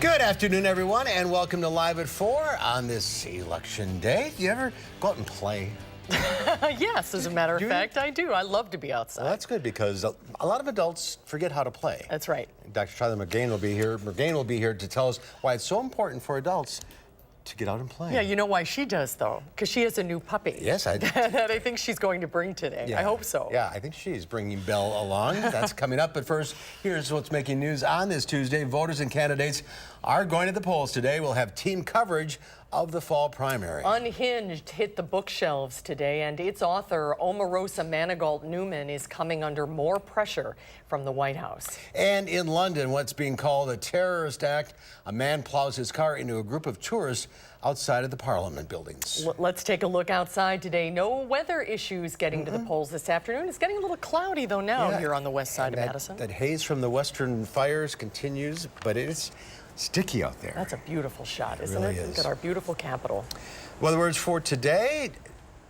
Good afternoon, everyone, and welcome to Live at 4 on this election day. Do you ever go out and play? Yes, as a matter of fact, I do. I love to be outside. Well, that's good because a lot of adults forget how to play. That's right. Dr. Tyler McGain will be here. McGain will be here to tell us why it's so important for adults to get out and play. Yeah, you know why she does, though? Because she has a new puppy. Yes, I do. That I think she's going to bring today. Yeah. I hope so. Yeah, I think she's bringing Belle along. That's coming up. But first, here's what's making news on this Tuesday. Voters and candidates are going to the polls today. We'll have team coverage of the fall primary. Unhinged hit the bookshelves today, and its author, Omarosa Manigault Newman, is coming under more pressure from the White House. And in London, what's being called a terrorist act, a man plows his car into a group of tourists outside of the Parliament buildings. Let's take a look outside today. No weather issues getting to the polls this afternoon. It's getting a little cloudy, though, now here on the west side of Madison. That haze from the western fires continues, but it's sticky out there. That's a beautiful shot, isn't really it? is. Look at our beautiful Capitol. Weather words for today,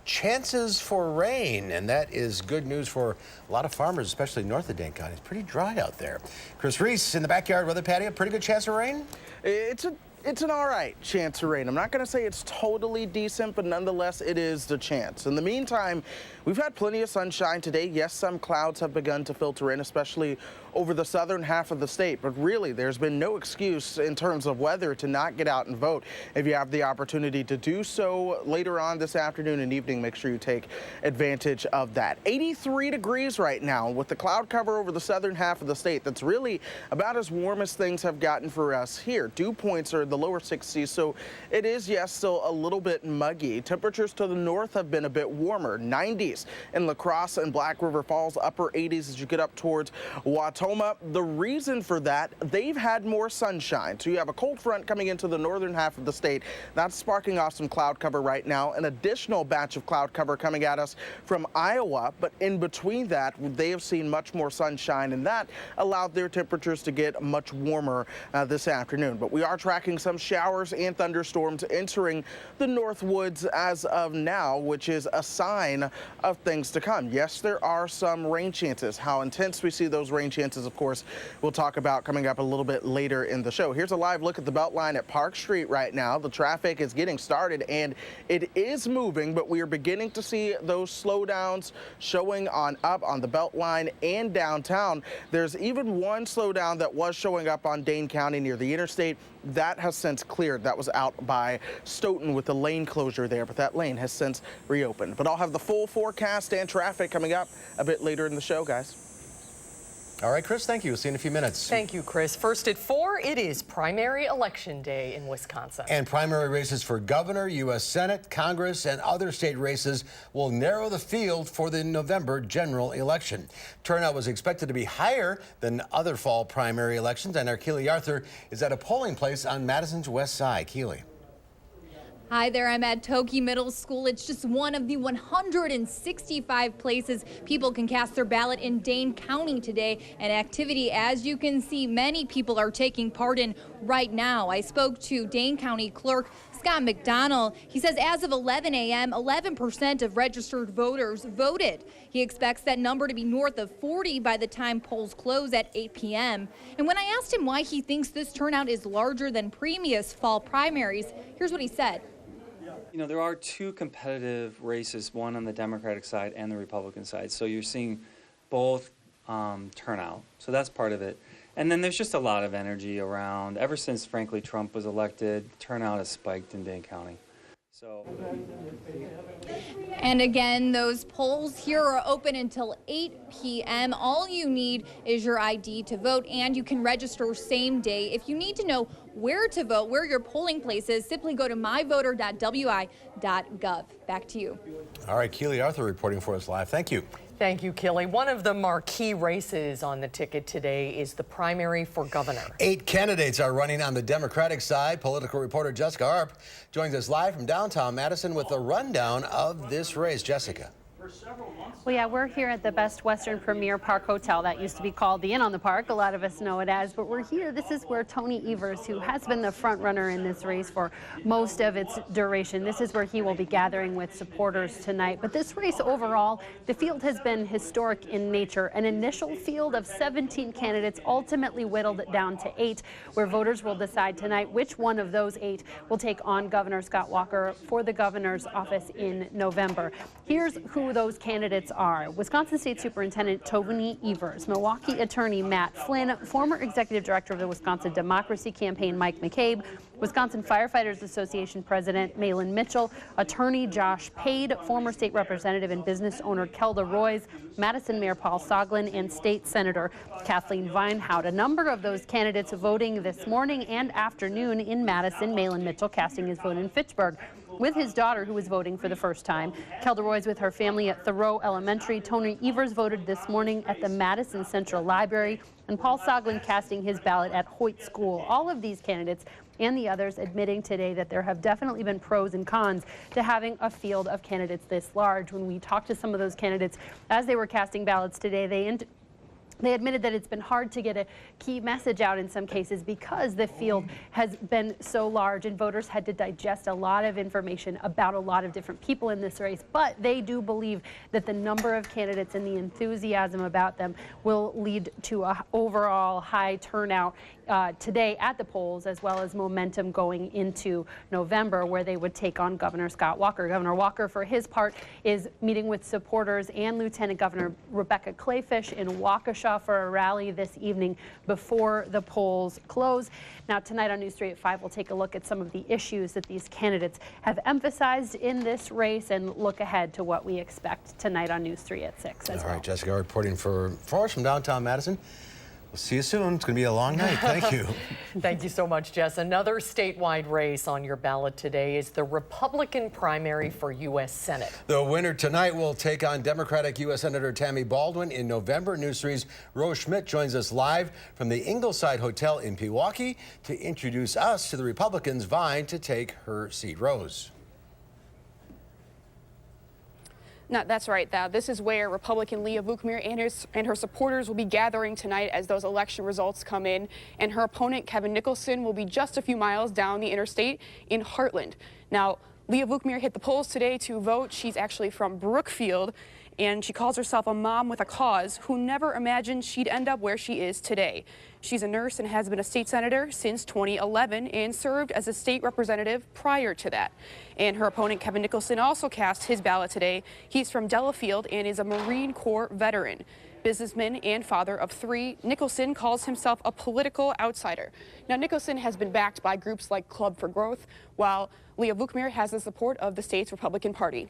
chances for rain, and that is good news for a lot of farmers, especially north of Dane County. It's pretty dry out there. Chris Reese in the backyard weather patio, pretty good chance of rain? It's an all right chance of rain. I'm not going to say it's totally decent, but nonetheless, it is the chance. In the meantime, we've had plenty of sunshine today. Yes, some clouds have begun to filter in, especially over the southern half of the state. But really, there's been no excuse in terms of weather to not get out and vote. If you have the opportunity to do so later on this afternoon and evening, make sure you take advantage of that. 83 degrees right now with the cloud cover over the southern half of the state. That's really about as warm as things have gotten for us here. Dew points are the lower 60s, so it is, yes, still a little bit muggy. Temperatures to the north have been a bit warmer, 90s in La Crosse and Black River Falls, upper 80s as you get up towards Watoma. The reason for that, they've had more sunshine. So you have a cold front coming into the northern half of the state. That's sparking off some cloud cover right now. An additional batch of cloud cover coming at us from Iowa, but in between that, they have seen much more sunshine, and that allowed their temperatures to get much warmer this afternoon. But we are tracking some showers and thunderstorms entering the North Woods as of now, which is a sign of things to come. Yes, there are some rain chances. How intense we see those rain chances, of course, we'll talk about coming up a little bit later in the show. Here's a live look at the Beltline at Park Street right now. The traffic is getting started and it is moving, but we are beginning to see those slowdowns showing on up on the Beltline and downtown. There's even one slowdown that was showing up on Dane County near the interstate. That has since cleared. That was out by Stoughton with the lane closure there, but that lane has since reopened. But I'll have the full forecast and traffic coming up a bit later in the show, guys. All right, Chris, thank you. We'll see you in a few minutes. Thank you, Chris. First at 4, it is primary election day in Wisconsin. And primary races for governor, U.S. Senate, Congress, and other state races will narrow the field for the November general election. Turnout was expected to be higher than other fall primary elections, and our Keely Arthur is at a polling place on Madison's west side. Keely. Hi there, I'm at Toki Middle School. It's just one of the 165 places people can cast their ballot in Dane County today. An activity, as you can see, many people are taking part in right now. I spoke to Dane County Clerk Scott McDonald. He says as of 11 a.m., 11% of registered voters voted. He expects that number to be north of 40 by the time polls close at 8 p.m. And when I asked him why he thinks this turnout is larger than previous fall primaries, here's what he said. You know, there are two competitive races, one on the Democratic side and the Republican side. So you're seeing both turnout. So that's part of it. And then there's just a lot of energy around. Ever since, frankly, Trump was elected, turnout has spiked in Dane County. And again, those polls here are open until 8 p.m. All you need is your ID to vote, and you can register same day. If you need to know where to vote, where your polling place is, simply go to myvoter.wi.gov. Back to you. All right, Keely Arthur reporting for us live. Thank you. Thank you, Kelly. One of the marquee races on the ticket today is the primary for governor. 8 candidates are running on the Democratic side. Political reporter Jessica Arp joins us live from downtown Madison with a rundown of this race. Jessica. Well, yeah, we're here at the Best Western Premier Park Hotel. That used to be called the Inn on the Park. A lot of us know it as, but we're here. This is where Tony Evers, who has been the front runner in this race for most of its duration, this is where he will be gathering with supporters tonight. But this race overall, the field has been historic in nature. An initial field of 17 candidates ultimately whittled down to 8, where voters will decide tonight which one of those 8 will take on Governor Scott Walker for the governor's office in November. Here's who those candidates are. Wisconsin State Superintendent Tony Evers, Milwaukee Attorney Matt Flynn, former Executive Director of the Wisconsin Democracy Campaign Mike McCabe, Wisconsin Firefighters Association President Malin Mitchell, Attorney Josh Pade, former State Representative and business owner Kelda Roys, Madison Mayor Paul Soglin, and State Senator Kathleen Vinehout. A number of those candidates voting this morning and afternoon in Madison. Malin Mitchell casting his vote in Fitchburg with his daughter, who was voting for the first time. Kelda Roys with her family at Thoreau Elementary. Tony Evers voted this morning at the Madison Central Library, and Paul Soglin casting his ballot at Hoyt School. All of these candidates and the others admitting today that there have definitely been pros and cons to having a field of candidates this large. When we talked to some of those candidates as they were casting ballots today, they admitted that it's been hard to get a key message out in some cases because the field has been so large and voters had to digest a lot of information about a lot of different people in this race. But they do believe that the number of candidates and the enthusiasm about them will lead to an overall high turnout today at the polls, as well as momentum going into November, where they would take on Governor Scott Walker. Governor Walker, for his part, is meeting with supporters and Lieutenant Governor Rebecca Clayfish in Waukesha for a rally this evening before the polls close. Now, tonight on News 3 at 5, we'll take a look at some of the issues that these candidates have emphasized in this race and look ahead to what we expect tonight on News 3 at 6 as well. All right, Jessica reporting for us from downtown Madison. We'll see you soon. It's going to be a long night. Thank you. Thank you so much, Jess. Another statewide race on your ballot today is the Republican primary for U.S. Senate. The winner tonight will take on Democratic U.S. Senator Tammy Baldwin in November. News 3's Rose Schmidt joins us live from the Ingleside Hotel in Pewaukee to introduce us to the Republicans vying to take her seat. Rose. No, that's right. This is where Republican Leah Vukmir and her supporters will be gathering tonight as those election results come in. And her opponent, Kevin Nicholson, will be just a few miles down the interstate in Heartland. Now, Leah Vukmir hit the polls today to vote. She's actually from Brookfield, and she calls herself a mom with a cause who never imagined she'd end up where she is today. She's a nurse and has been a state senator since 2011 and served as a state representative prior to that. And her opponent, Kevin Nicholson, also cast his ballot today. He's from Delafield and is a Marine Corps veteran. Businessman and father of 3, Nicholson calls himself a political outsider. Now, Nicholson has been backed by groups like Club for Growth, while Leah Vukmir has the support of the state's Republican Party.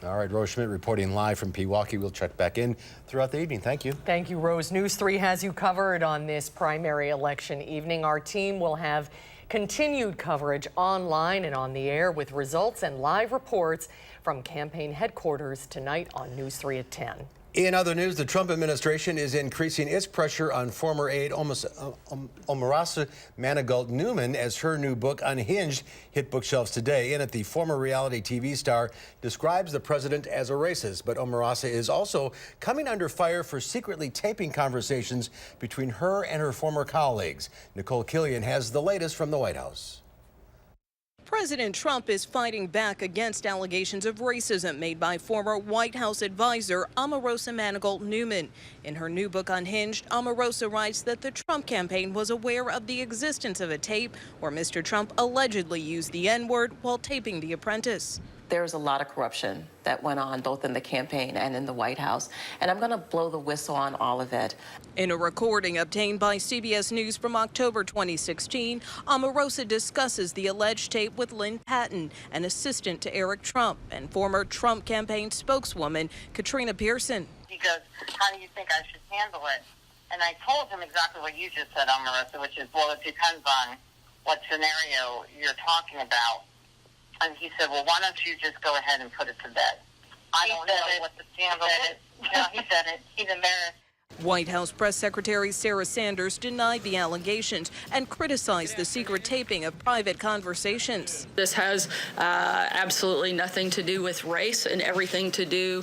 All right, Rose Schmidt reporting live from Pewaukee. We'll check back in throughout the evening. Thank you. Thank you, Rose. News 3 has you covered on this primary election evening. Our team will have continued coverage online and on the air with results and live reports from campaign headquarters tonight on News 3 at 10. In other news, the Trump administration is increasing its pressure on former aide Omarosa Manigault Newman as her new book, Unhinged, hit bookshelves today. In it, the former reality TV star describes the president as a racist, but Omarosa is also coming under fire for secretly taping conversations between her and her former colleagues. Nicole Killian has the latest from the White House. President Trump is fighting back against allegations of racism made by former White House advisor Omarosa Manigault Newman. In her new book Unhinged, Omarosa writes that the Trump campaign was aware of the existence of a tape where Mr. Trump allegedly used the N-word while taping The Apprentice. There's a lot of corruption that went on both in the campaign and in the White House, and I'm going to blow the whistle on all of it. In a recording obtained by CBS News from October 2016, Omarosa discusses the alleged tape with Lynn Patton, an assistant to Eric Trump, and former Trump campaign spokeswoman Katrina Pearson. He goes, how do you think I should handle it? And I told him exactly what you just said, Omarosa, which is, well, it depends on what scenario you're talking about. And he said, well, why don't you just go ahead and put it to bed? I don't know what the scandal is. No, he said it. He's embarrassed. White House Press Secretary Sarah Sanders denied the allegations and criticized the secret taping of private conversations. This has absolutely nothing to do with race and everything to do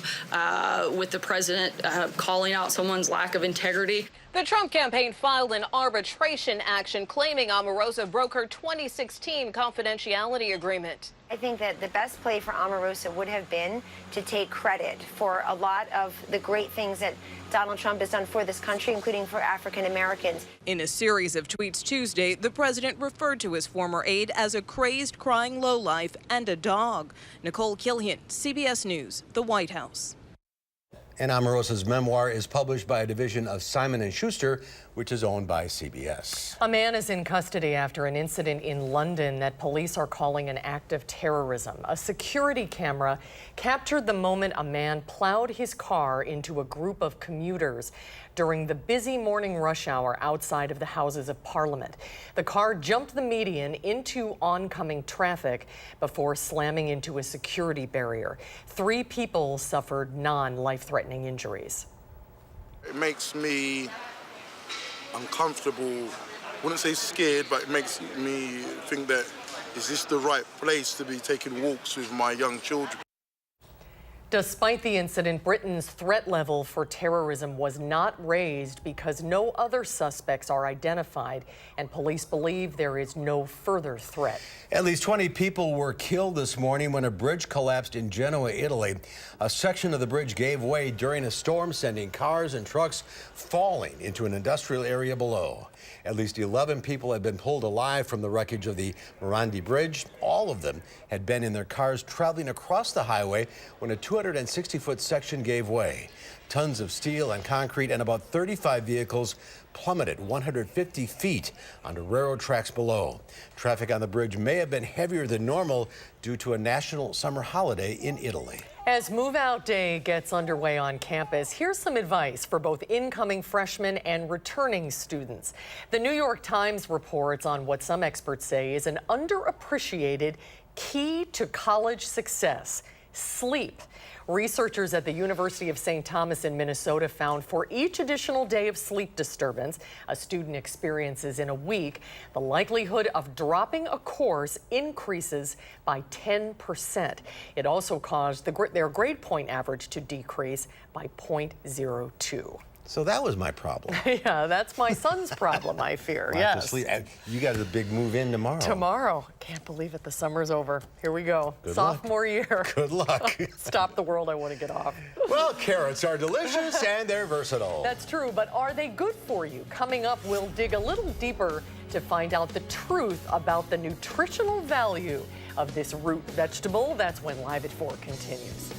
with the president calling out someone's lack of integrity. The Trump campaign filed an arbitration action claiming Omarosa broke her 2016 confidentiality agreement. I think that the best play for Omarosa would have been to take credit for a lot of the great things that Donald Trump has done for this country, including for African Americans. In a series of tweets Tuesday, the president referred to his former aide as a crazed, crying lowlife and a dog. Nicole Killian, CBS News, the White House. And Omarosa's memoir is published by a division of Simon & Schuster, which is owned by CBS. A man is in custody after an incident in London that police are calling an act of terrorism. A security camera captured the moment a man plowed his car into a group of commuters during the busy morning rush hour outside of the Houses of Parliament. The car jumped the median into oncoming traffic before slamming into a security barrier. 3 people suffered non-life-threatening injuries. It makes me uncomfortable. I wouldn't say scared, but it makes me think that, is this the right place to be taking walks with my young children? Despite the incident, Britain's threat level for terrorism was not raised because no other suspects are identified, and police believe there is no further threat. At least 20 people were killed this morning when a bridge collapsed in Genoa, Italy. A section of the bridge gave way during a storm, sending cars and trucks falling into an industrial area below. At least 11 people had been pulled alive from the wreckage of the Morandi Bridge. All of them had been in their cars traveling across the highway when a 260-foot section gave way. Tons of steel and concrete and about 35 vehicles plummeted 150 feet onto railroad tracks below. Traffic on the bridge may have been heavier than normal due to a national summer holiday in Italy. As move-out day gets underway on campus, here's some advice for both incoming freshmen and returning students. The New York Times reports on what some experts say is an underappreciated key to college success: sleep. Researchers at the University of St. Thomas in Minnesota found for each additional day of sleep disturbance a student experiences in a week, the likelihood of dropping a course increases by 10%. It also caused their grade point average to decrease by 0.02. So that was my problem. Yeah, that's my son's problem, I fear. Lack of Yes. sleep. You got a big move in tomorrow. Tomorrow. Can't believe it. The summer's over. Here we go. Good Sophomore year. Good luck. Stop the world. I want to get off. Well, carrots are delicious and they're versatile. That's true, but are they good for you? Coming up, we'll dig a little deeper to find out the truth about the nutritional value of this root vegetable. That's when Live at 4 continues.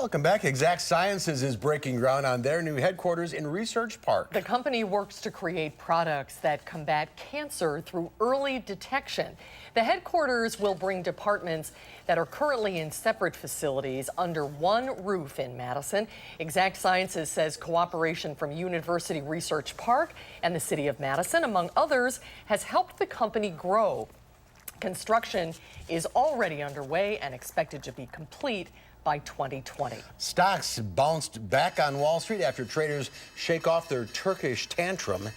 Welcome back. Exact Sciences is breaking ground on their new headquarters in Research Park. The company works to create products that combat cancer through early detection. The headquarters will bring departments that are currently in separate facilities under one roof in Madison. Exact Sciences says cooperation from University Research Park and the city of Madison, among others, has helped the company grow. Construction is already underway and expected to be complete by 2020. Stocks bounced back on Wall Street after traders shake off their Turkish tantrum.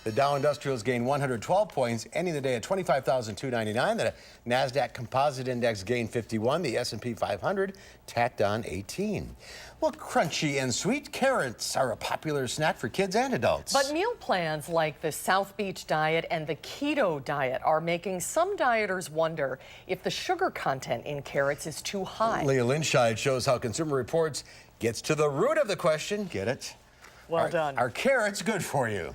The Dow Industrials gained 112 points, ending the day at 25,299. The NASDAQ Composite Index gained 51. The S&P 500 tacked on 18. Well, crunchy and sweet carrots are a popular snack for kids and adults. But meal plans like the South Beach diet and the keto diet are making some dieters wonder if the sugar content in carrots is too high. Leah Linscheid shows how Consumer Reports gets to the root of the question. Get it? Well done. Are carrots good for you?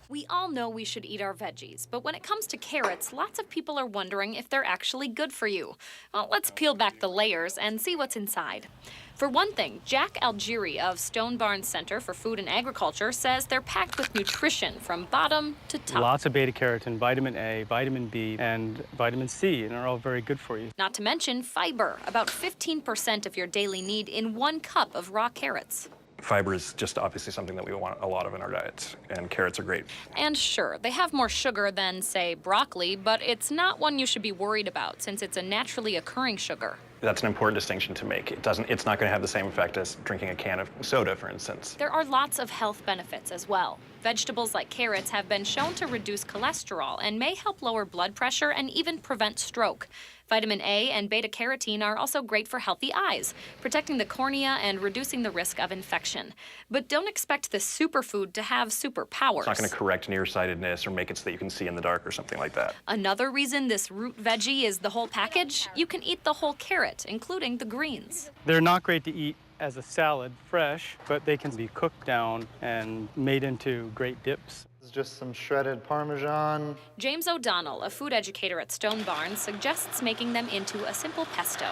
We all know we should eat our veggies, but when it comes to carrots, lots of people are wondering if they're actually good for you. Well, let's peel back the layers and see what's inside. For one thing, Jack Algieri of Stone Barns Center for Food and Agriculture says they're packed with nutrition from bottom to top. Lots of beta-carotene, vitamin A, vitamin B, and vitamin C, and are all very good for you. Not to mention fiber, about 15% of your daily need in 1 cup of raw carrots. Fiber is just obviously something that we want a lot of in our diets, and carrots are great. And sure, they have more sugar than, say, broccoli, but it's not one you should be worried about since it's a naturally occurring sugar. That's an important distinction to make. It's not going to have the same effect as drinking a can of soda, for instance. There are lots of health benefits as well. Vegetables like carrots have been shown to reduce cholesterol and may help lower blood pressure and even prevent stroke. Vitamin A and beta-carotene are also great for healthy eyes, protecting the cornea and reducing the risk of infection. But don't expect this superfood to have superpowers. It's not going to correct nearsightedness or make it so that you can see in the dark or something like that. Another reason this root veggie is the whole package, you can eat the whole carrot, including the greens. They're not great to eat as a salad fresh, but they can be cooked down and made into great dips. This is just some shredded Parmesan. James O'Donnell, a food educator at Stone Barns, suggests making them into a simple pesto.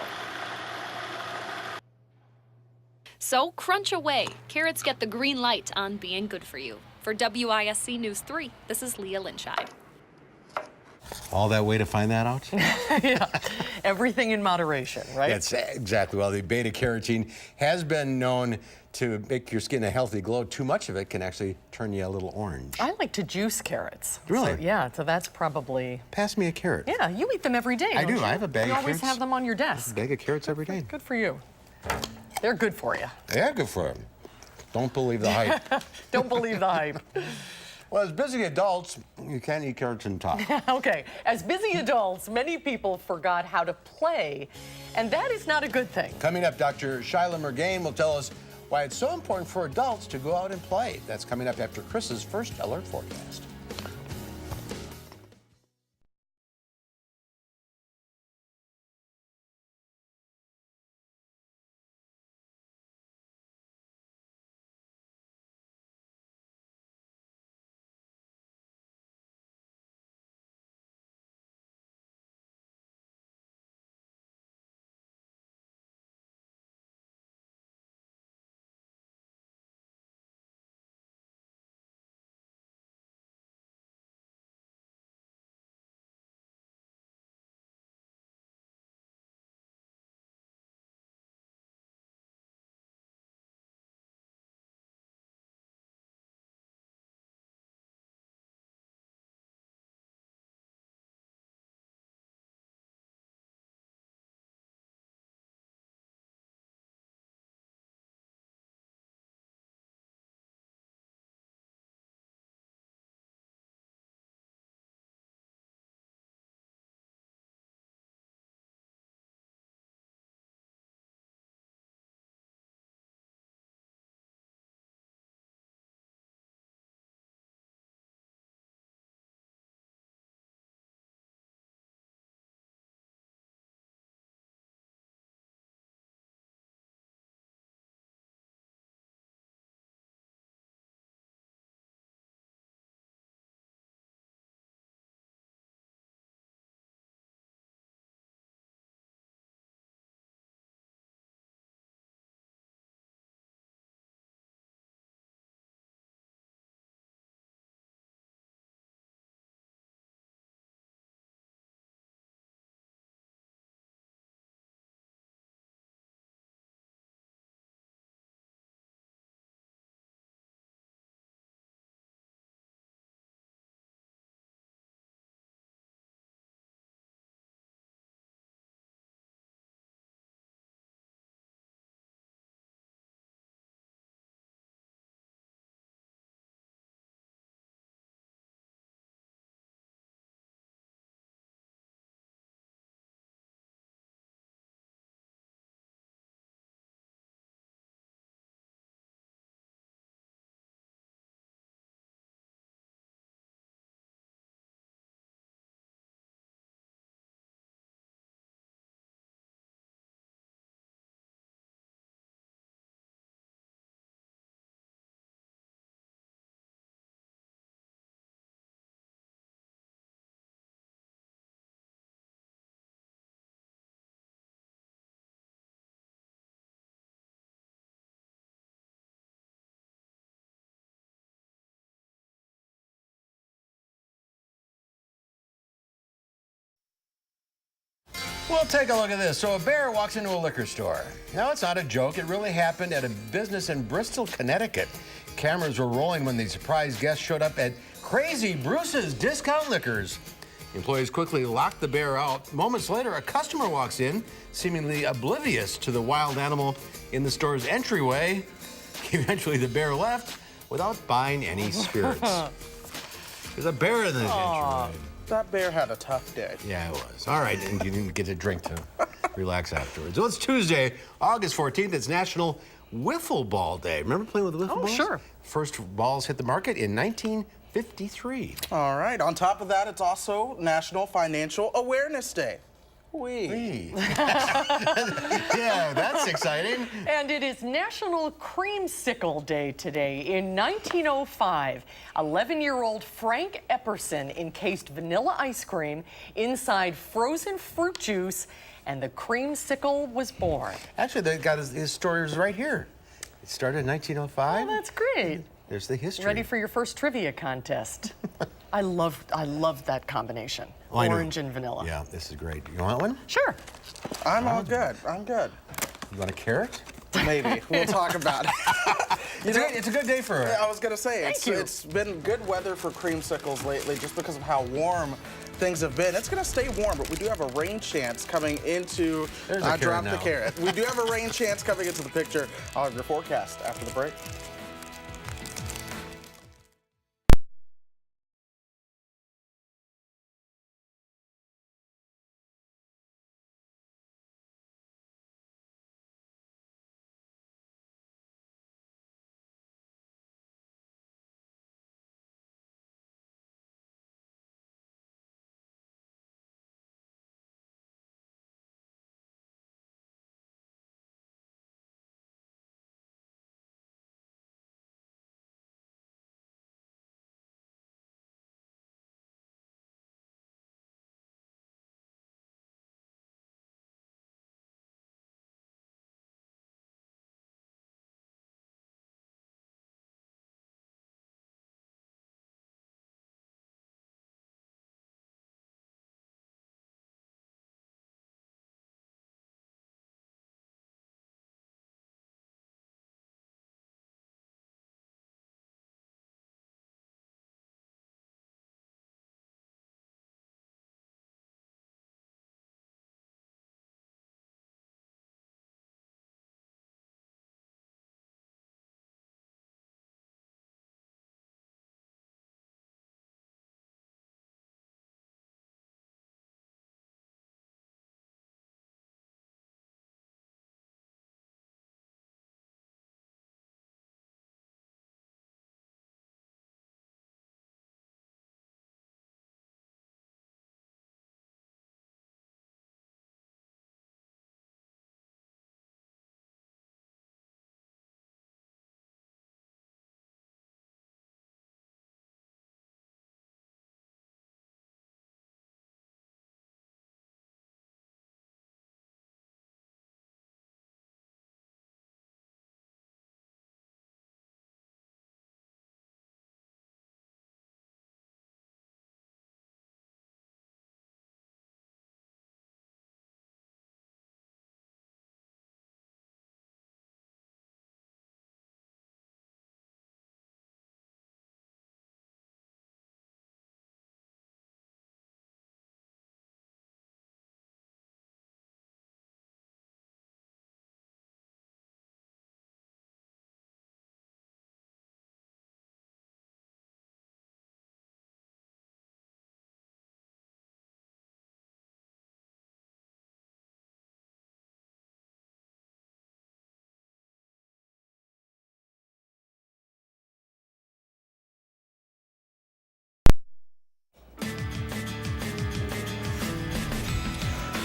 So crunch away. Carrots get the green light on being good for you. For WISC News 3, this is Leah Linscheid. All that way to find that out? Yeah, everything in moderation, right? That's exactly. Well, the beta-carotene has been known to make your skin a healthy glow. Too much of it can actually turn you a little orange. I like to juice carrots. Really? So, yeah, so that's probably... Pass me a carrot. Yeah, you eat them every day, I don't do. you? I have a bag of You always carrots. have them on your desk. A bag of carrots every day. Good for you. They're good for you. Yeah, good for them. Don't believe the hype. Don't believe the hype. Well, as busy adults, you can't eat carrots and talk. Okay, as busy adults, many people forgot how to play, and that is not a good thing. Coming up, Dr. Shyla Mergain will tell us why it's so important for adults to go out and play. That's coming up after Chris's first alert forecast. We'll take a look at this. So a bear walks into a liquor store. Now, it's not a joke. It really happened at a business in Bristol, Connecticut. Cameras were rolling when the surprise guest showed up at Crazy Bruce's Discount Liquors. Employees quickly locked the bear out. Moments later, a customer walks in, seemingly oblivious to the wild animal in the store's entryway. Eventually, the bear left without buying any spirits. There's a bear in the entryway. That bear had a tough day. Yeah, it was. All right, and you didn't get a drink to relax afterwards. Well, it's Tuesday, August 14th. It's National Wiffle Ball Day. Remember playing with the wiffle balls? Sure. First balls hit the market in 1953. All right. On top of that, it's also National Financial Awareness Day. Yeah, that's exciting. And it is National Creamsicle Day today. In 1905, 11-year-old Frank Epperson encased vanilla ice cream inside frozen fruit juice, and the creamsicle was born. Actually, they got his story is right here. It started in 1905. Oh, that's great. There's the history. Ready for your first trivia contest. I love that combination. Oh, Orange and vanilla. Yeah, this is great. You want one? Sure. I'm all good. I'm good. You want a carrot? Maybe. We'll talk about it. It's a good day for it. I was going to say, it's been good weather for creamsicles lately just because of how warm things have been. It's going to stay warm, but we do have a rain chance coming into... I dropped the carrot. We do have a rain chance coming into the picture. I'll have your forecast after the break.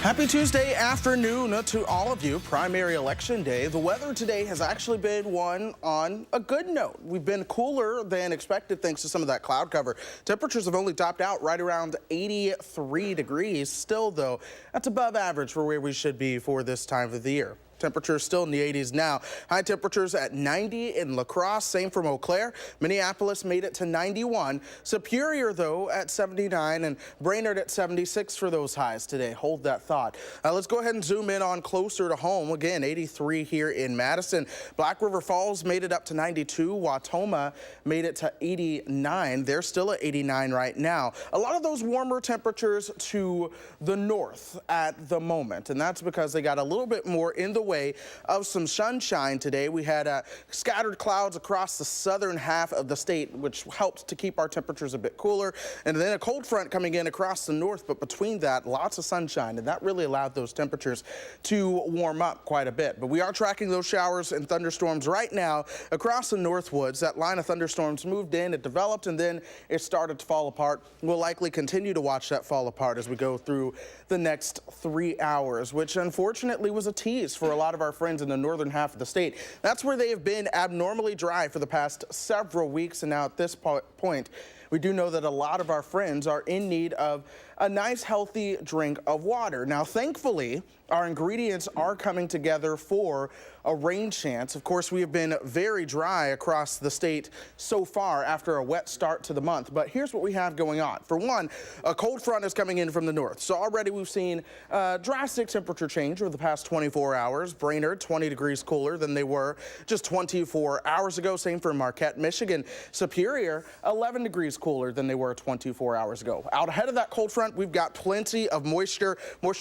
Happy Tuesday afternoon to all of you. Primary election day. The weather today has actually been one on a good note. We've been cooler than expected thanks to some of that cloud cover. Temperatures have only topped out right around 83 degrees. Still, though, that's above average for where we should be for this time of the year. Temperatures still in the 80s now. High temperatures at 90 in La Crosse, same from Eau Claire. Minneapolis made it to 91. Superior, though, at 79, and Brainerd at 76 for those highs today. Hold that thought. Let's go ahead and zoom in on closer to home. Again, 83 here in Madison. Black River Falls made it up to 92. Wautoma made it to 89. They're still at 89 right now. A lot of those warmer temperatures to the north at the moment, and that's because they got a little bit more in the way of some sunshine today. We had scattered clouds across the southern half of the state, which helped to keep our temperatures a bit cooler, and then a cold front coming in across the north, but between that, lots of sunshine, and that really allowed those temperatures to warm up quite a bit. But we are tracking those showers and thunderstorms right now across the Northwoods. That line of thunderstorms moved in, it developed, and then it started to fall apart. We'll likely continue to watch that fall apart as we go through the next 3 hours, which unfortunately was a tease for a lot of our friends in the northern half of the state. That's where they have been abnormally dry for the past several weeks, and now at this point, we do know that a lot of our friends are in need of a nice, healthy drink of water. Now, thankfully, our ingredients are coming together for a rain chance. Of course, we have been very dry across the state so far after a wet start to the month. But here's what we have going on. For one, a cold front is coming in from the north. So already we've seen a drastic temperature change over the past 24 hours. Brainerd, 20 degrees cooler than they were just 24 hours ago. Same for Marquette, Michigan. Superior, 11 degrees cooler than they were 24 hours ago. Out ahead of that cold front, we've got plenty of moisture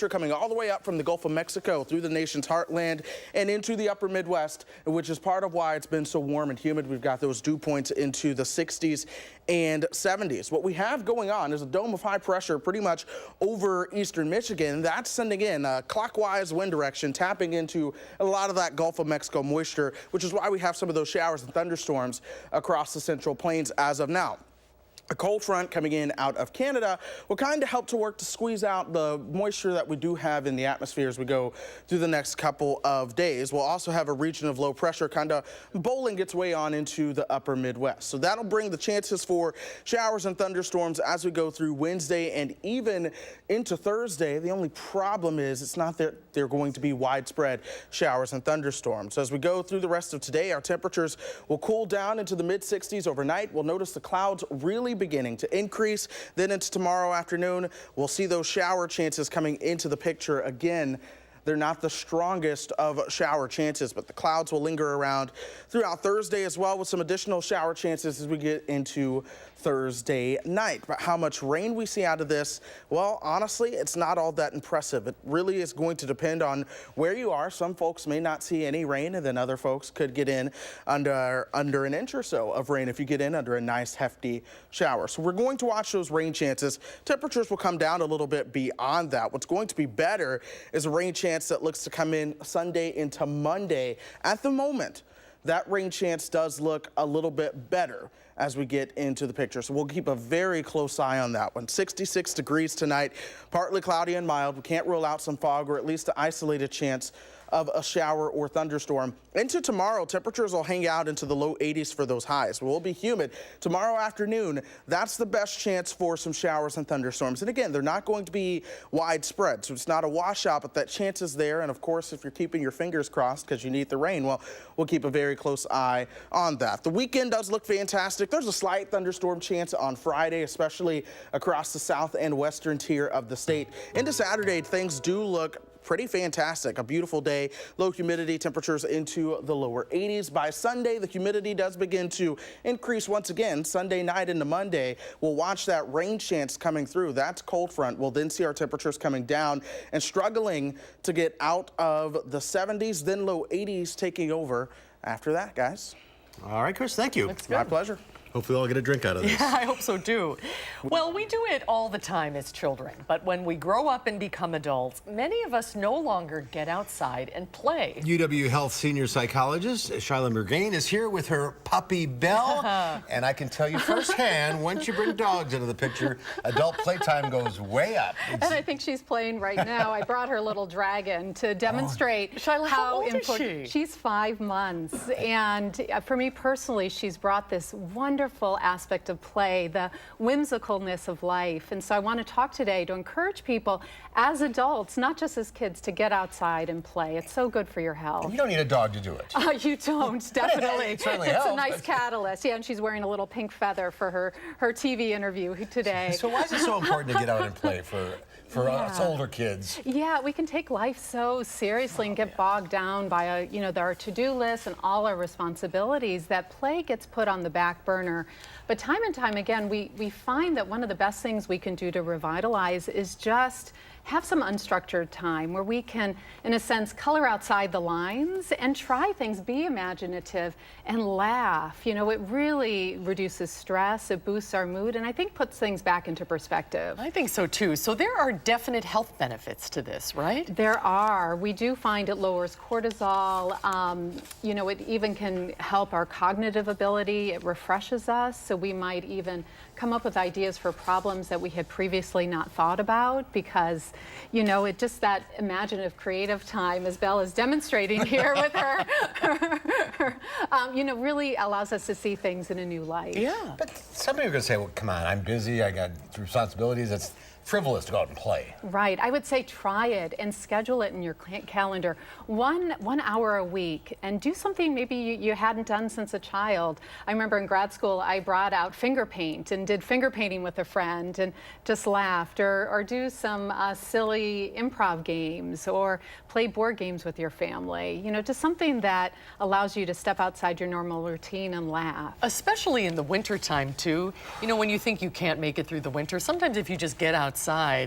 coming all the way up from the Gulf of Mexico through the nation's heartland and into the upper Midwest, which is part of why it's been so warm and humid. We've got those dew points into the 60s and 70s. What we have going on is a dome of high pressure pretty much over eastern Michigan. That's sending in a clockwise wind direction, tapping into a lot of that Gulf of Mexico moisture, which is why we have some of those showers and thunderstorms across the Central Plains as of now. A cold front coming in out of Canada will kind of help to work to squeeze out the moisture that we do have in the atmosphere as we go through the next couple of days. We'll also have a region of low pressure kind of bowling its way on into the upper Midwest. So that'll bring the chances for showers and thunderstorms as we go through Wednesday and even into Thursday. The only problem is it's not that they're going to be widespread showers and thunderstorms. So as we go through the rest of today, our temperatures will cool down into the mid-60s overnight. We'll notice the clouds really beginning to increase. Then into tomorrow afternoon, we'll see those shower chances coming into the picture again. They're not the strongest of shower chances, but the clouds will linger around throughout Thursday as well, with some additional shower chances as we get into Thursday night. But how much rain we see out of this, well, honestly, it's not all that impressive. It really is going to depend on where you are. Some folks may not see any rain, and then other folks could get in under an inch or so of rain if you get in under a nice hefty shower. So we're going to watch those rain chances. Temperatures will come down a little bit beyond that. What's going to be better is a rain chance that looks to come in Sunday into Monday. At the moment, that rain chance does look a little bit better as we get into the picture. So we'll keep a very close eye on that one. 66 degrees tonight, partly cloudy and mild. We can't rule out some fog or at least an isolated chance of a shower or thunderstorm. Into tomorrow, temperatures will hang out into the low 80s for those highs. We'll be humid. Tomorrow afternoon, that's the best chance for some showers and thunderstorms. And again, they're not going to be widespread, so it's not a washout, but that chance is there. And of course, if you're keeping your fingers crossed because you need the rain, well, we'll keep a very close eye on that. The weekend does look fantastic. There's a slight thunderstorm chance on Friday, especially across the south and western tier of the state. Into Saturday, things do look pretty fantastic. A beautiful day, low humidity, temperatures into the lower 80s. By Sunday, the humidity does begin to increase once again. Sunday night into Monday, we'll watch that rain chance coming through. That's cold front. We'll then see our temperatures coming down and struggling to get out of the 70s, then low 80s taking over after that, guys. All right, Chris, thank you. That's good. My pleasure. Hopefully I'll get a drink out of this. Yeah, I hope so too. Well, we do it all the time as children, but when we grow up and become adults, many of us no longer get outside and play. UW Health senior psychologist Shyla Murgain is here with her puppy Belle, and I can tell you firsthand, once you bring dogs into the picture, adult playtime goes way up. And I think she's playing right now. I brought her little dragon to demonstrate Shyla, how old is important. she? She's 5 months, and for me personally, she's brought this wonderful wonderful aspect of play, the whimsicalness of life. And so I want to talk today to encourage people as adults, not just as kids, to get outside and play. It's so good for your health. You don't need a dog to do it. You don't, definitely. It certainly it's helps, a nice but- catalyst. Yeah, and she's wearing a little pink feather for her TV interview today. So why is it so important to get out and play for us older kids? Yeah, we can take life so seriously and get bogged down by our to-do list and all our responsibilities that play gets put on the back burner. But time and time again, we find that one of the best things we can do to revitalize is just have some unstructured time where we can, in a sense, color outside the lines and try things, be imaginative and laugh. You know, it really reduces stress, it boosts our mood, and I think puts things back into perspective. I think so too. So there are definite health benefits to this, right? There are. We do find it lowers cortisol. You know, it even can help our cognitive ability. It refreshes us, so we might even come up with ideas for problems that we had previously not thought about because, you know, it just that imaginative, creative time, as Belle is demonstrating here with her, you know, really allows us to see things in a new light. Yeah. But some people are going to say, well, come on, I'm busy, I got responsibilities. It's frivolous to go out and play. Right. I would say try it and schedule it in your calendar. One hour a week and do something maybe you hadn't done since a child. I remember in grad school, I brought out finger paint and did finger painting with a friend and just laughed, or do some silly improv games or play board games with your family. You know, just something that allows you to step outside your normal routine and laugh. Especially in the wintertime too. You know, when you think you can't make it through the winter, sometimes if you just get outside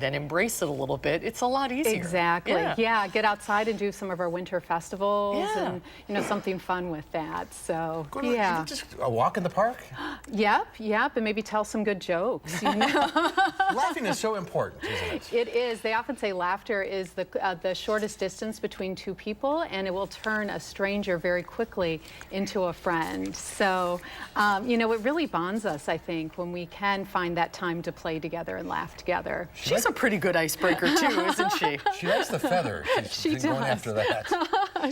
and embrace it a little bit, it's a lot easier. Exactly. Yeah, get outside and do some of our winter festivals and, you know, something fun with that. So, yeah. Just a walk in the park? Yep, and maybe tell some good jokes, you know. Laughing is so important, isn't it? It is. They often say laughter is the shortest distance between two people, and it will turn a stranger very quickly into a friend. So, you know, it really bonds us, I think, when we can find that time to play together and laugh together. She's a pretty good icebreaker too, isn't she? She likes the feather. She's going after that.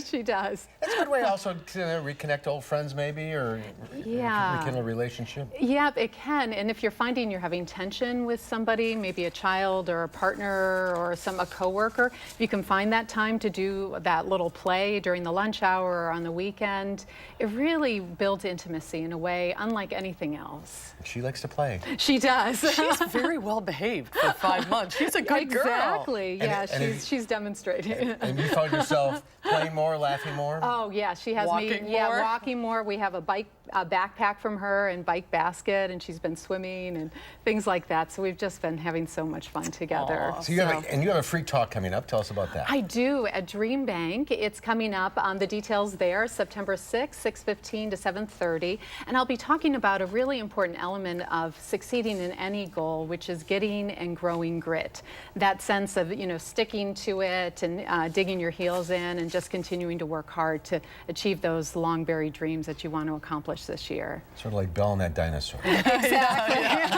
She does. It's a good way also to reconnect old friends maybe, or rekindle a relationship. Yeah, it can. And if you're finding you're having tension with somebody, maybe a child or a partner or a coworker, if you can find that time to do that little play during the lunch hour or on the weekend, it really builds intimacy in a way unlike anything else. She likes to play. She does. She's very well behaved for 5 months. She's a good girl. Exactly. Yeah, she's demonstrating. And you found yourself playing more, laughing more? Oh yeah, she has walking me. more? Yeah, walking more. We have a backpack from her and bike basket, and she's been swimming and things like that. So we've just been having so much fun together. So you have a free talk coming up. Tell us about that. I do at Dream Bank. It's coming up. The details there, September 6th, 6:15 to 7:30, and I'll be talking about a really important element of succeeding in any goal, which is getting and growing grit. That sense of, you know, sticking to it and digging your heels in and just continuing to work hard to achieve those long buried dreams that you want to accomplish this year. Sort of like Belle and that dinosaur. Exactly.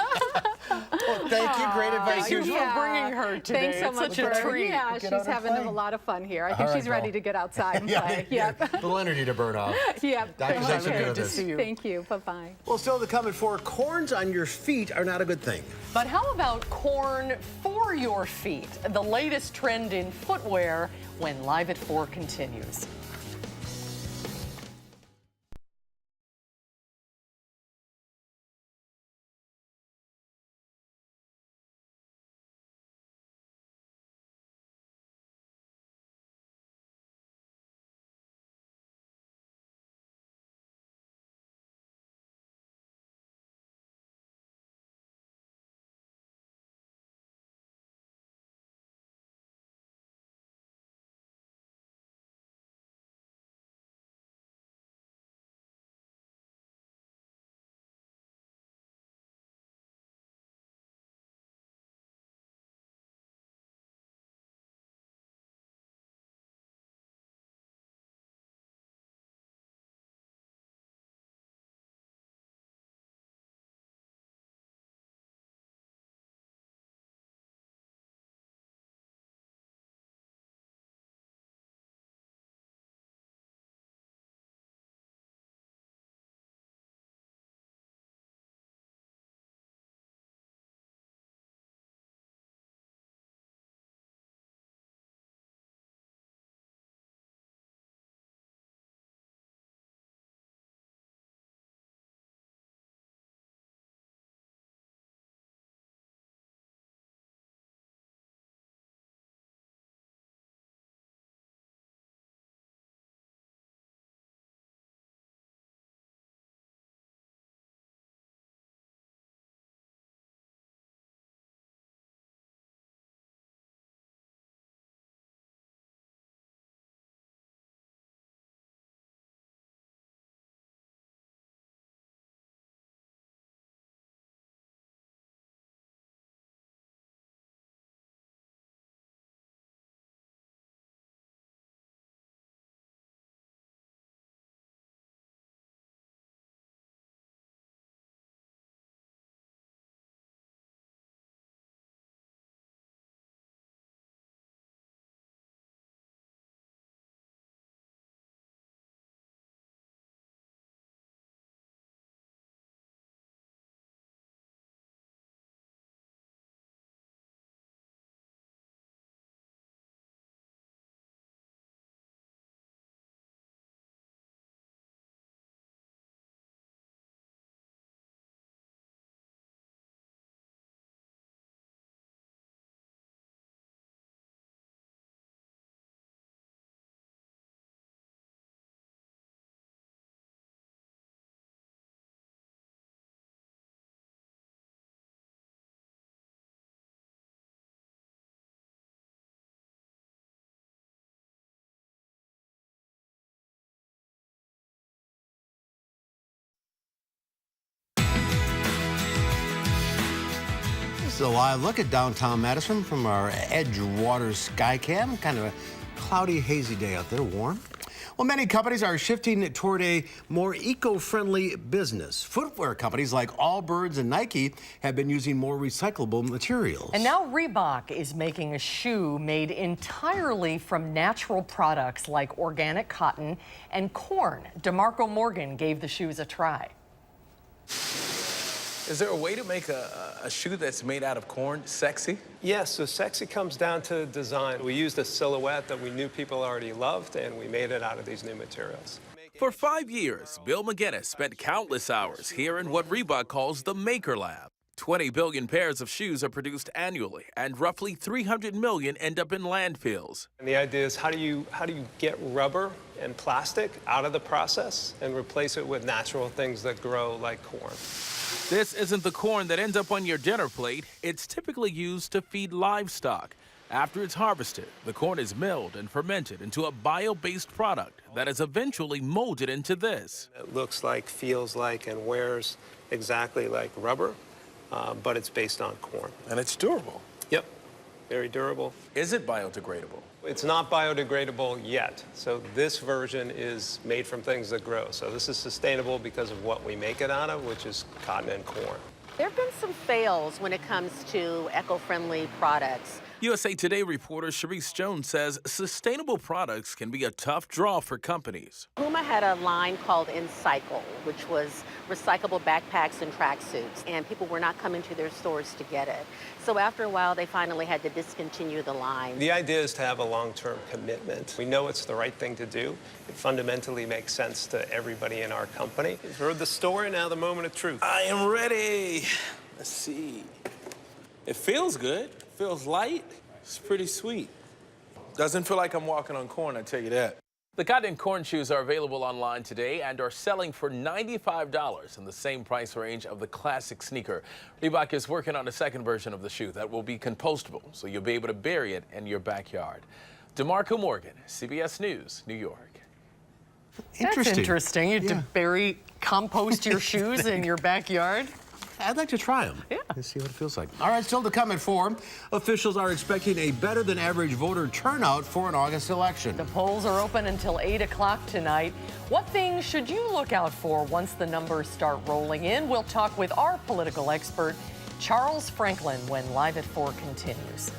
Well, thank you. Great advice. Thank you for bringing her today. Thanks so much. Such a treat. Yeah, she's having a lot of fun here. I think she's ready to get outside and play. Yep. A little energy to burn off. Yep. Dr. Thanks for doing this. Thank you. Bye-bye. Well, still to come at 4, corns on your feet are not a good thing. But how about corn for your feet? The latest trend in footwear when Live at 4 continues. This is a live look at downtown Madison from our Edgewater Skycam. Kind of a cloudy, hazy day out there, warm. Well, many companies are shifting toward a more eco-friendly business. Footwear companies like Allbirds and Nike have been using more recyclable materials. And now Reebok is making a shoe made entirely from natural products like organic cotton and corn. DeMarco Morgan gave the shoes a try. Is there a way to make a shoe that's made out of corn sexy? Yes, so sexy comes down to design. We used a silhouette that we knew people already loved, and we made it out of these new materials. For 5 years, Bill McGinnis spent countless hours here in what Reebok calls the Maker Lab. 20 billion pairs of shoes are produced annually, and roughly 300 million end up in landfills. And the idea is how do you get rubber and plastic out of the process and replace it with natural things that grow like corn? This isn't the corn that ends up on your dinner plate. It's typically used to feed livestock. After it's harvested, the corn is milled and fermented into a bio-based product that is eventually molded into this. It looks like, feels like, and wears exactly like rubber, but it's based on corn. And it's durable. Yep, very durable. Is it biodegradable? It's not biodegradable yet. So this version is made from things that grow. So this is sustainable because of what we make it out of, which is cotton and corn. There have been some fails when it comes to eco-friendly products. USA Today reporter Sharice Jones says sustainable products can be a tough draw for companies. Puma had a line called Encycle, which was recyclable backpacks and tracksuits, and people were not coming to their stores to get it. So after a while, they finally had to discontinue the line. The idea is to have a long-term commitment. We know it's the right thing to do. It fundamentally makes sense to everybody in our company. You've heard the story, now the moment of truth. I am ready. Let's see. It feels good. Feels light. It's pretty sweet. Doesn't feel like I'm walking on corn, I tell you that. The cotton and corn shoes are available online today and are selling for $95 in the same price range of the classic sneaker. Reebok is working on a second version of the shoe that will be compostable, so you'll be able to bury it in your backyard. DeMarco Morgan, CBS News, New York. That's interesting. You compost your shoes in your backyard. I'd like to try them. Yeah. And see what it feels like. All right, still to come at 4. Officials are expecting a better than average voter turnout for an August election. The polls are open until 8 o'clock tonight. What things should you look out for once the numbers start rolling in? We'll talk with our political expert, Charles Franklin, when Live at 4 continues.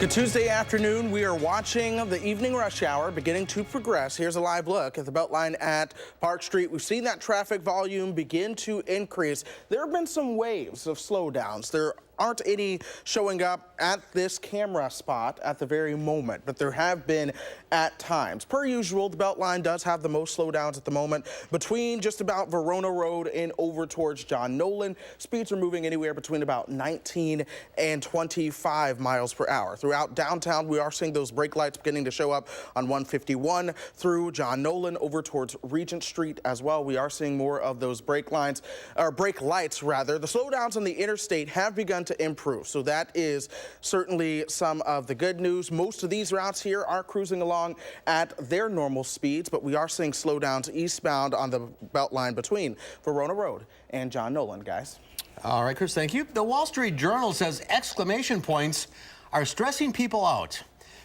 Good Tuesday afternoon. We are watching the evening rush hour beginning to progress. Here's a live look at the Beltline at Park Street. We've seen that traffic volume begin to increase. There have been some waves of slowdowns. There aren't any showing up at this camera spot at the very moment, but there have been at times. Per usual, the Beltline does have the most slowdowns at the moment between just about Verona Road and over towards John Nolan. Speeds are moving anywhere between about 19 and 25 miles per hour. Throughout downtown, we are seeing those brake lights beginning to show up on 151 through John Nolan over towards Regent Street as well. We are seeing more of those brake lights. The slowdowns on the interstate have begun to improve, so that is certainly some of the good news. Most of these routes here are cruising along at their normal speeds, but we are seeing slowdowns eastbound on the Beltline between Verona Road and John Nolan, guys. All right, Chris, thank you. The Wall Street Journal says exclamation points are stressing people out.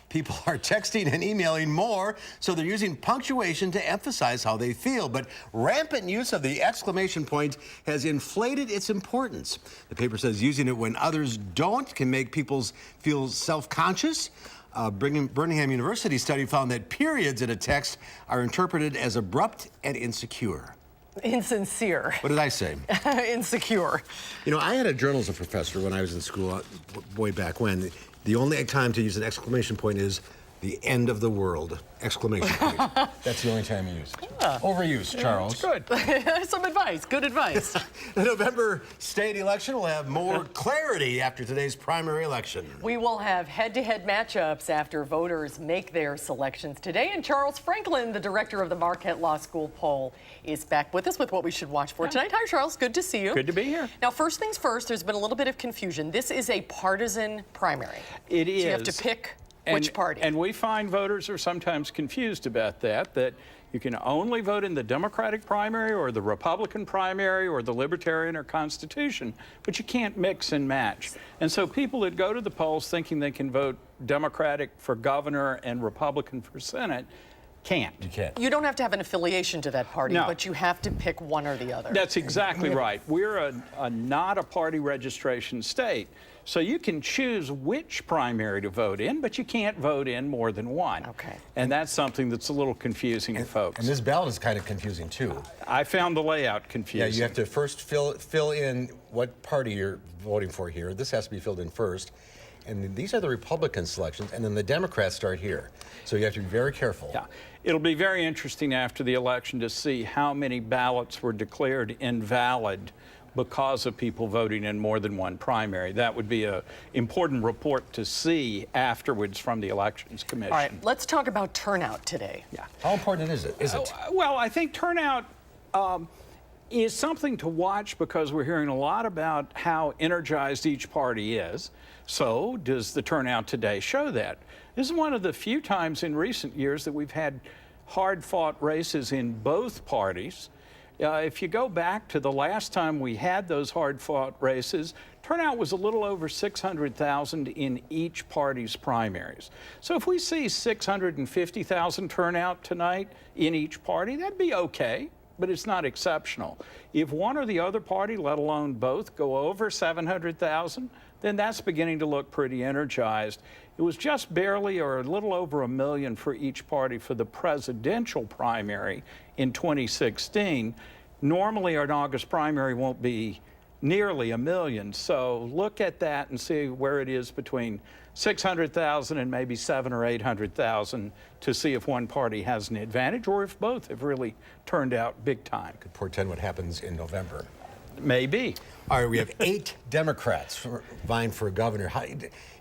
People are texting and emailing more, so they're using punctuation to emphasize how they feel. But rampant use of the exclamation point has inflated its importance. The paper says using it when others don't can make people feel self-conscious. Birmingham University study found that periods in a text are interpreted as abrupt and insecure. Insincere. What did I say? Insecure. You know, I had a journalism professor when I was in school, way back when. The only time to use an exclamation point is the end of the world, exclamation point. That's the only time you use it. Overuse, Charles. Good. Some advice. Good advice. The November state election will have more clarity after today's primary election. We will have head-to-head matchups after voters make their selections today. And Charles Franklin, the director of the Marquette Law School poll, is back with us with what we should watch for tonight. Hi, Charles. Good to see you. Good to be here. Now, first things first, there's been a little bit of confusion. This is a partisan primary. It is. So you have to pick which party. And we find voters are sometimes confused about that you can only vote in the Democratic primary or the Republican primary or the Libertarian or Constitution, but you can't mix and match. And so people that go to the polls thinking they can vote Democratic for governor and Republican for Senate can't. You can't. You don't have to have an affiliation to that party, but you have to pick one or the other. That's exactly right. We're not a party registration state. So you can choose which primary to vote in, but you can't vote in more than one. Okay. And that's something that's a little confusing to folks. And this ballot is kind of confusing, too. I found the layout confusing. Yeah, you have to first fill in what party you're voting for here. This has to be filled in first. And these are the Republican selections, and then the Democrats start here. So you have to be very careful. Yeah. It'll be very interesting after the election to see how many ballots were declared invalid because of people voting in more than one primary. That would be an important report to see afterwards from the Elections Commission. All right, let's talk about turnout today. Yeah. How important is it? Well, I think turnout is something to watch because we're hearing a lot about how energized each party is. So does the turnout today show that? This is one of the few times in recent years that we've had hard-fought races in both parties. If you go back to the last time we had those hard-fought races, turnout was a little over 600,000 in each party's primaries. So if we see 650,000 turnout tonight in each party, that'd be okay, but it's not exceptional. If one or the other party, let alone both, go over 700,000, then that's beginning to look pretty energized. It was just barely or a little over 1 million for each party for the presidential primary in 2016. Normally, an August primary won't be nearly 1 million. So look at that and see where it is between 600,000 and maybe 700,000 or 800,000 to see if one party has an advantage or if both have really turned out big time. Could portend what happens in November. Maybe. All right, we have 8 Democrats vying for governor.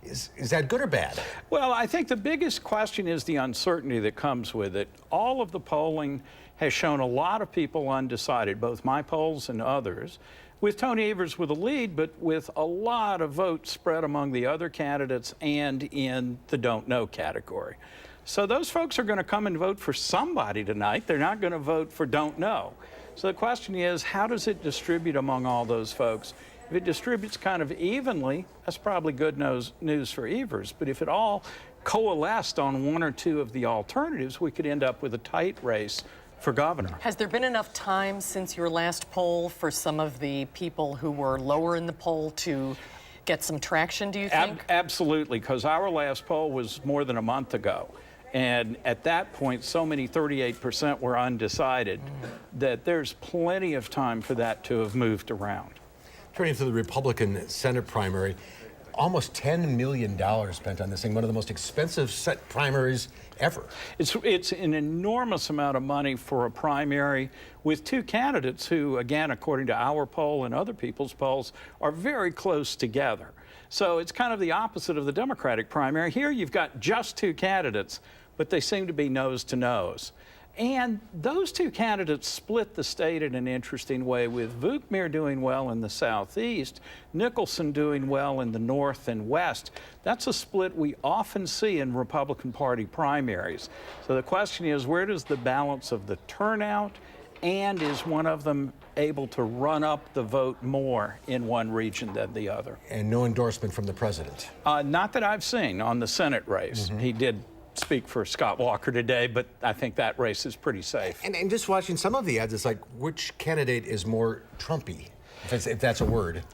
Is that good or bad? Well, I think the biggest question is the uncertainty that comes with it. All of the polling has shown a lot of people undecided, both my polls and others, with Tony Evers with a lead, but with a lot of votes spread among the other candidates and in the don't know category. So those folks are going to come and vote for somebody tonight. They're not going to vote for don't know. So the question is, how does it distribute among all those folks? If it distributes kind of evenly, that's probably good news for Evers. But if it all coalesced on one or two of the alternatives, we could end up with a tight race for governor. Has there been enough time since your last poll for some of the people who were lower in the poll to get some traction, do you think? Absolutely, because our last poll was more than a month ago. And at that point, so many 38% were undecided that there's plenty of time for that to have moved around. Turning to the Republican Senate primary, almost $10 million spent on this thing, one of the most expensive primaries ever. It's an enormous amount of money for a primary with two candidates who, again, according to our poll and other people's polls, are very close together. So it's kind of the opposite of the Democratic primary. Here you've got just two candidates, but they seem to be nose to nose. And those two candidates split the state in an interesting way, with Vukmir doing well in the southeast, Nicholson doing well in the north and west. That's a split we often see in Republican Party primaries. So the question is, where does the balance of the turnout, and is one of them able to run up the vote more in one region than the other? And no endorsement from the president? Not that I've seen on the Senate race. He did speak for Scott Walker today, but I think that race is pretty safe. And just watching some of the ads, it's like, which candidate is more Trumpy, if that's a word?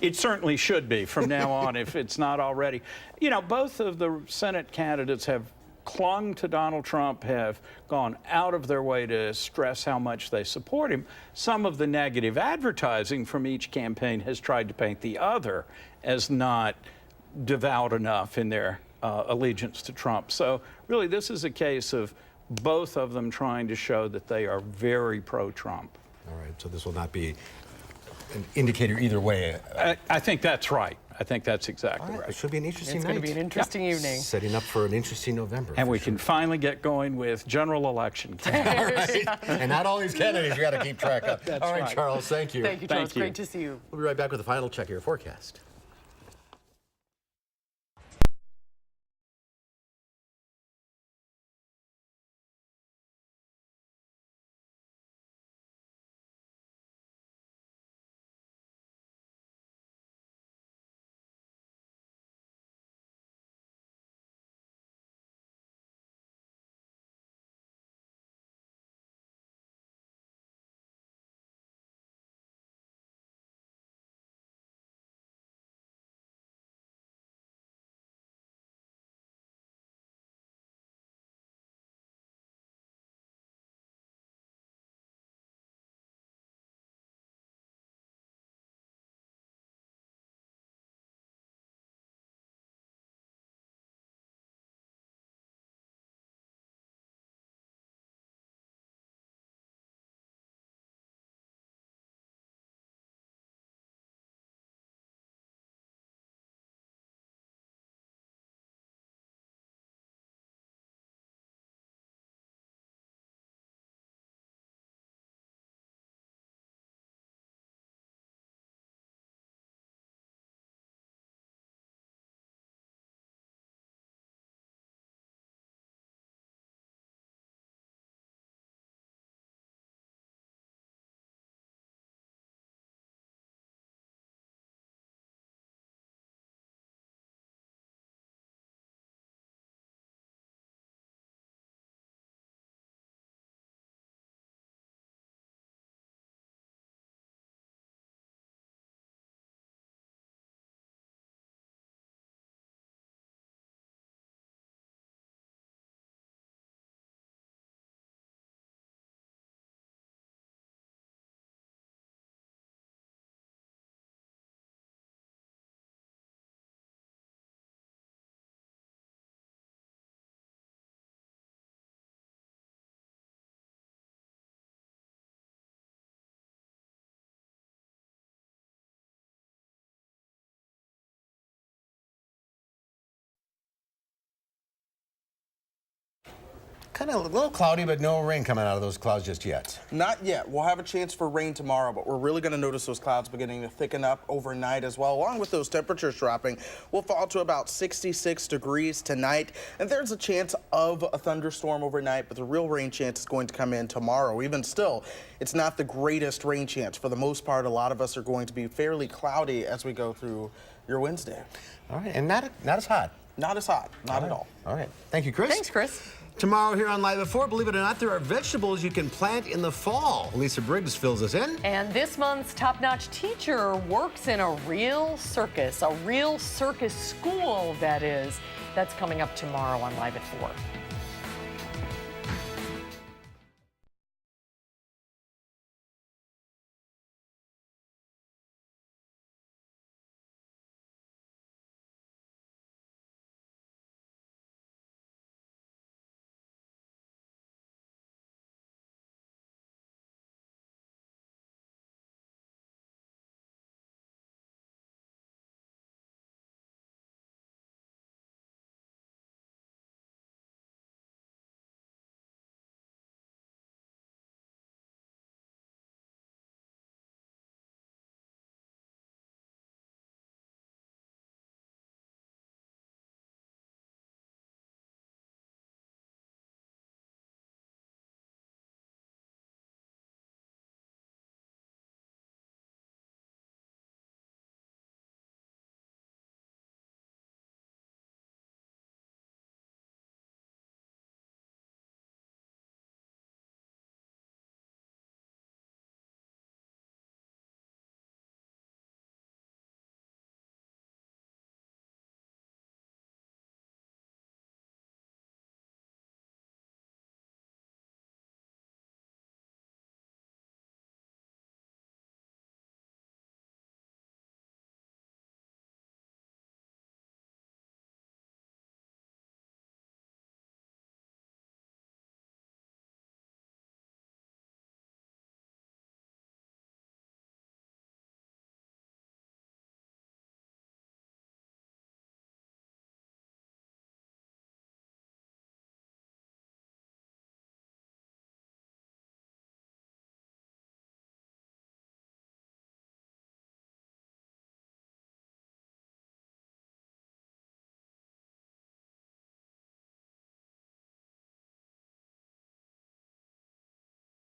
It certainly should be from now on, if it's not already. You know, both of the Senate candidates have clung to Donald Trump, have gone out of their way to stress how much they support him. Some of the negative advertising from each campaign has tried to paint the other as not devout enough in their allegiance to Trump. So really, this is a case of both of them trying to show that they are very pro-Trump. All right, so this will not be an indicator either way. I think that's right. I think that's exactly right. It should be an interesting It's night. going to be an interesting evening. Setting up for an interesting November. And we can finally get going with general election. All right. And not all these candidates you got to keep track of. That's all right, right. Charles, thank you. Thank you, Charles. Great to see you. We'll be right back with the final check of your forecast. Kind of a little cloudy, but no rain coming out of those clouds just yet. Not yet. We'll have a chance for rain tomorrow, but we're really going to notice those clouds beginning to thicken up overnight as well. Along with those temperatures dropping, we'll fall to about 66 degrees tonight. And there's a chance of a thunderstorm overnight, but the real rain chance is going to come in tomorrow. Even still, it's not the greatest rain chance. For the most part, a lot of us are going to be fairly cloudy as we go through your Wednesday. All right, and not as hot. Not as hot, not at all. All right. Thank you, Chris. Thanks, Chris. Tomorrow here on Live at 4, believe it or not, there are vegetables you can plant in the fall. Lisa Briggs fills us in. And this month's top-notch teacher works in a real circus school, that is. That's coming up tomorrow on Live at 4.